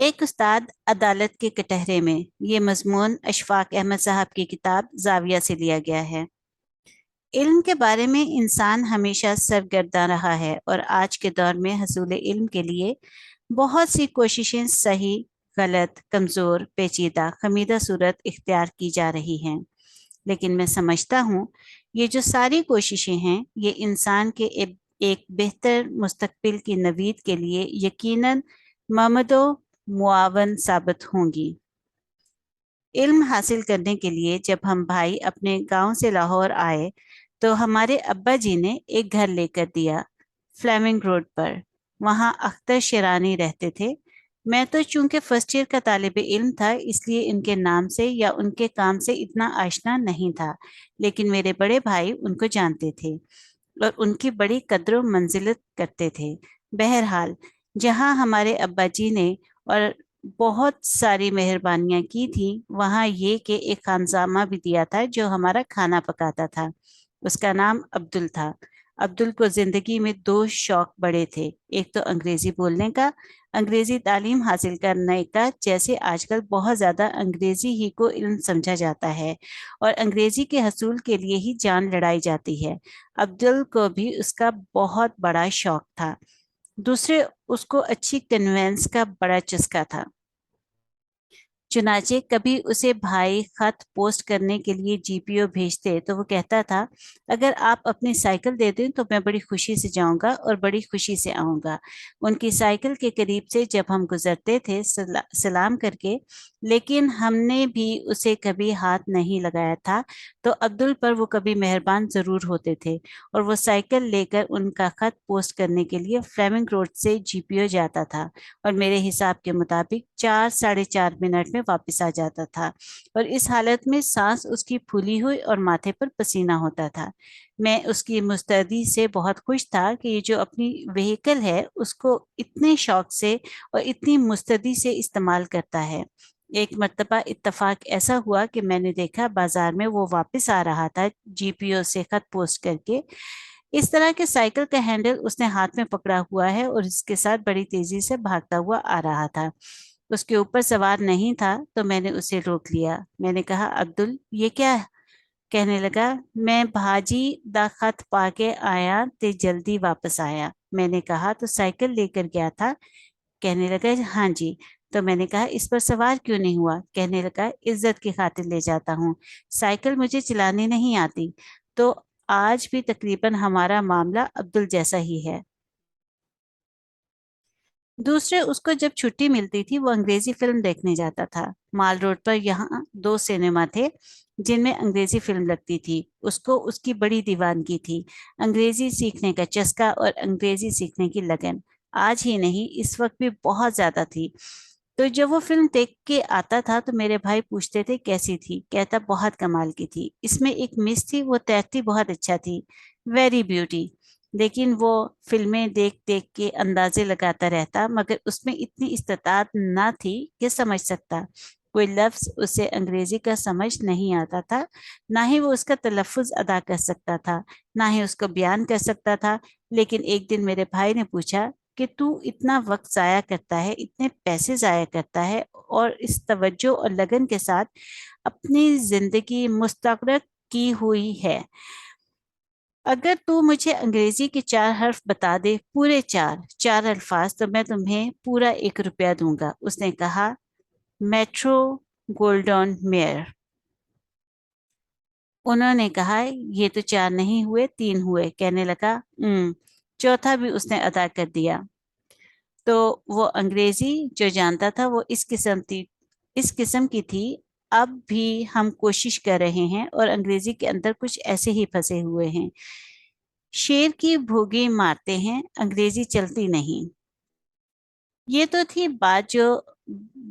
ایک استاد عدالت کے کٹہرے میں، یہ مضمون اشفاق احمد صاحب کی کتاب زاویہ سے لیا گیا ہے۔ علم کے بارے میں انسان ہمیشہ سرگرداں رہا ہے اور آج کے دور میں حصول علم کے لیے بہت سی کوششیں صحیح، غلط، کمزور، پیچیدہ، خمیدہ صورت اختیار کی جا رہی ہیں۔ لیکن میں سمجھتا ہوں یہ جو ساری کوششیں ہیں یہ انسان کے ایک بہتر مستقبل کی نوید کے لیے یقیناً ممد و معاون ثابت ہوں گی۔ علم حاصل کرنے کے لیے جب ہم بھائی اپنے گاؤں سے لاہور آئے تو ہمارے ابا جی نے ایک گھر لے کر دیا فلیمنگ روڈ پر۔ وہاں اختر شیرانی رہتے تھے۔ میں تو چونکہ فرسٹ ایئر کا طالب علم تھا اس لیے ان کے نام سے یا ان کے کام سے اتنا آشنا نہیں تھا، لیکن میرے بڑے بھائی ان کو جانتے تھے اور ان کی بڑی قدر و منزلت کرتے تھے۔ بہرحال جہاں ہمارے ابا جی نے اور بہت ساری مہربانیاں کی تھیں، وہاں یہ کہ ایک خانزامہ بھی دیا تھا جو ہمارا کھانا پکاتا تھا۔ اس کا نام عبدل تھا۔ عبدل کو زندگی میں دو شوق بڑے تھے، ایک تو انگریزی بولنے کا، انگریزی تعلیم حاصل کرنے کا، جیسے آج کل بہت زیادہ انگریزی ہی کو علم سمجھا جاتا ہے اور انگریزی کے حصول کے لیے ہی جان لڑائی جاتی ہے۔ عبدل کو بھی اس کا بہت بڑا شوق تھا۔ دوسرے، اس کو اچھی کنوینس کا بڑا چسکا تھا۔ چنانچہ کبھی اسے بھائی خط پوسٹ کرنے کے لیے جی پی او بھیجتے تو وہ کہتا تھا اگر آپ اپنی سائیکل دے دیں تو میں بڑی خوشی سے جاؤں گا اور بڑی خوشی سے آؤں گا۔ ان کی سائیکل کے قریب سے جب ہم گزرتے تھے سلام کر کے، لیکن ہم نے بھی اسے کبھی ہاتھ نہیں لگایا تھا، تو عبدل پر وہ کبھی مہربان ضرور ہوتے تھے اور وہ سائیکل لے کر ان کا خط پوسٹ کرنے کے لیے فلیمنگ روڈ سے جی پی او جاتا تھا اور میرے حساب کے مطابق 4 – 4.5 منٹ میں واپس آ جاتا تھا، اور اس حالت میں سانس اس کی پھولی ہوئی اور ماتھے پر پسینہ ہوتا تھا۔ میں اس کی مستعدی سے بہت خوش تھا کہ یہ جو اپنی وہیکل ہے اس کو اتنے شوق سے اور اتنی مستعدی سے استعمال کرتا ہے۔ ایک مرتبہ اتفاق ایسا ہوا کہ میں نے دیکھا بازار میں وہ واپس آ رہا تھا جی پی او سے خط پوسٹ کر کے، اس طرح کے سائیکل کا ہینڈل اس نے ہاتھ میں پکڑا ہوا ہے اور اس کے ساتھ بڑی تیزی سے بھاگتا ہوا آ رہا تھا۔ اس کے اوپر سوار نہیں تھا تو میں نے اسے روک لیا۔ میں نے کہا عبدل یہ کیا؟ کہنے لگا میں بھاجی دا خط پا کے آیا تے جلدی واپس آیا۔ میں نے کہا تو سائیکل لے کر گیا تھا؟ کہنے لگا ہاں جی۔ تو میں نے کہا اس پر سوار کیوں نہیں ہوا؟ کہنے لگا عزت کی خاطر لے جاتا ہوں، سائیکل مجھے چلانے نہیں آتی۔ تو آج بھی تقریباً ہمارا معاملہ عبدل جیسا ہی ہے۔ دوسرے، اس کو جب چھٹی ملتی تھی وہ انگریزی فلم دیکھنے جاتا تھا۔ مال روڈ پر یہاں 2 سینما تھے جن میں انگریزی فلم لگتی تھی۔ اس کو اس کی بڑی دیوانگی تھی، انگریزی سیکھنے کا چسکا اور انگریزی سیکھنے کی لگن۔ آج ہی نہیں، اس وقت بھی بہت زیادہ تھی۔ تو جب وہ فلم دیکھ کے آتا تھا تو میرے بھائی پوچھتے تھے کیسی تھی، کہتا بہت کمال کی تھی، اس میں ایک مس تھی وہ تیرتی بہت اچھا تھی، ویری بیوٹی۔ لیکن وہ فلمیں دیکھ دیکھ کے اندازے لگاتا رہتا مگر اس میں اتنی استطاعت نہ تھی کہ سمجھ سکتا۔ کوئی لفظ اسے انگریزی کا سمجھ نہیں آتا تھا، نہ ہی وہ اس کا تلفظ ادا کر سکتا تھا، نہ ہی اس کو بیان کر سکتا تھا۔ لیکن ایک دن میرے بھائی نے پوچھا کہ تو اتنا وقت ضائع کرتا ہے، اتنے پیسے ضائع کرتا ہے اور اس توجہ اور لگن کے ساتھ اپنی زندگی مستغرق کی ہوئی ہے، اگر تو مجھے انگریزی کے 4 حرف بتا دے، پورے 4 الفاظ، تو میں تمہیں پورا 1 روپیہ دوں گا۔ اس نے کہا میٹرو گولڈن میئر۔ انہوں نے کہا یہ تو 4 نہیں ہوئے، 3 ہوئے۔ کہنے لگا چوتھا بھی اس نے ادا کر دیا۔ تو وہ انگریزی جو جانتا تھا وہ اس قسم کی تھی۔ اب بھی ہم کوشش کر رہے ہیں اور انگریزی کے اندر کچھ ایسے ہی پھنسے ہوئے ہیں، شیر کی بھوگی مارتے ہیں، انگریزی چلتی نہیں۔ یہ تو تھی بات جو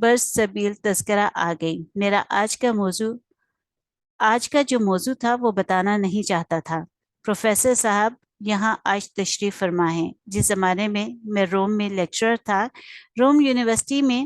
برسبیل تذکرہ آ گئی۔ میرا آج کا جو موضوع تھا وہ بتانا نہیں چاہتا تھا۔ پروفیسر صاحب یہاں آج تشریف فرما ہے۔ جس زمانے میں روم میں لیکچرر تھا، روم یونیورسٹی میں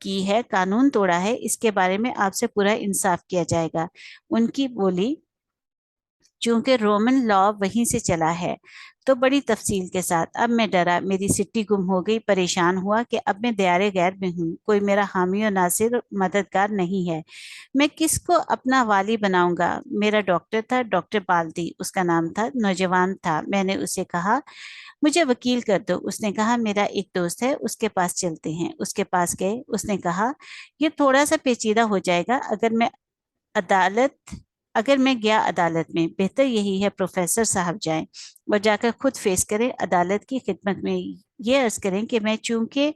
کی ہے، قانون توڑا ہے، اس کے بارے میں آپ سے پورا انصاف کیا جائے گا۔ ان کی بولی چونکہ رومن لا وہیں سے چلا ہے تو بڑی تفصیل کے ساتھ۔ اب میں ڈرا، میری سٹی گم ہو گئی، پریشان ہوا کہ اب میں دیار غیر میں ہوں، کوئی میرا حامی و ناصر مددگار نہیں ہے، میں کس کو اپنا والی بناؤں گا؟ میرا ڈاکٹر تھا، ڈاکٹر بالدی اس کا نام تھا، نوجوان تھا۔ میں نے اسے کہا مجھے وکیل کر دو۔ اس نے کہا میرا ایک دوست ہے، اس کے پاس چلتے ہیں۔ اس کے پاس گئے، اس نے کہا یہ تھوڑا سا پیچیدہ ہو جائے گا عدالت اگر میں گیا عدالت میں، بہتر یہی ہے پروفیسر صاحب جائیں اور جا کر خود فیس کریں عدالت کی خدمت میں، یہ عرض کریں کہ میں چونکہ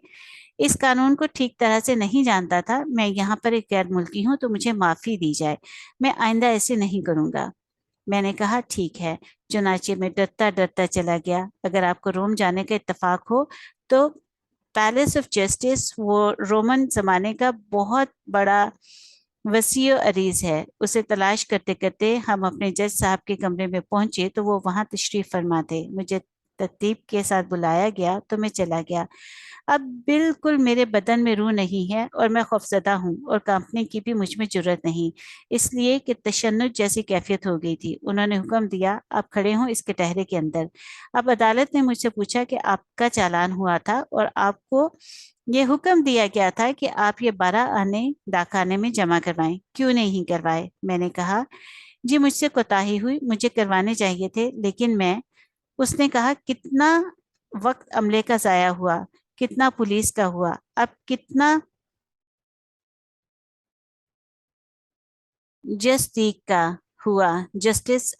اس قانون کو ٹھیک طرح سے نہیں جانتا تھا، میں یہاں پر ایک غیر ملکی ہوں، تو مجھے معافی دی جائے، میں آئندہ ایسے نہیں کروں گا۔ میں نے کہا ٹھیک ہے۔ چنانچہ میں ڈرتا ڈرتا چلا گیا۔ اگر آپ کو روم جانے کا اتفاق ہو تو پیلس آف جسٹس وہ رومن زمانے کا بہت بڑا وسیع و عریض ہے، اسے تلاش کرتے کرتے ہم اپنے جج صاحب کے کمرے میں پہنچے تو وہ وہاں تشریف فرما تھے۔ مجھے ترتیب کے ساتھ بلایا گیا تو میں چلا گیا۔ اب بالکل میرے بدن میں روح نہیں ہے اور میں خوفزدہ ہوں اور کانپنے کی بھی مجھ میں جرت نہیں، اس لیے کہ تشنج جیسی کیفیت ہو گئی تھی۔ انہوں نے حکم دیا آپ کھڑے ہوں اس کٹہرے کے اندر۔ اب عدالت نے مجھ سے پوچھا کہ آپ کا چالان ہوا تھا اور آپ کو یہ حکم دیا گیا تھا کہ آپ یہ 12 آنے ڈاکخانے میں جمع کروائیں، کیوں نہیں کروائے؟ میں نے کہا جی مجھ سے کوتاہی ہوئی، مجھے کروانے چاہیے تھے لیکن میں۔ اس نے کہا کتنا وقت عملے کا ضائع ہوا، کتنا پولیس کا ہوا، اب کتنا جسٹس کا ہوا۔ جسٹس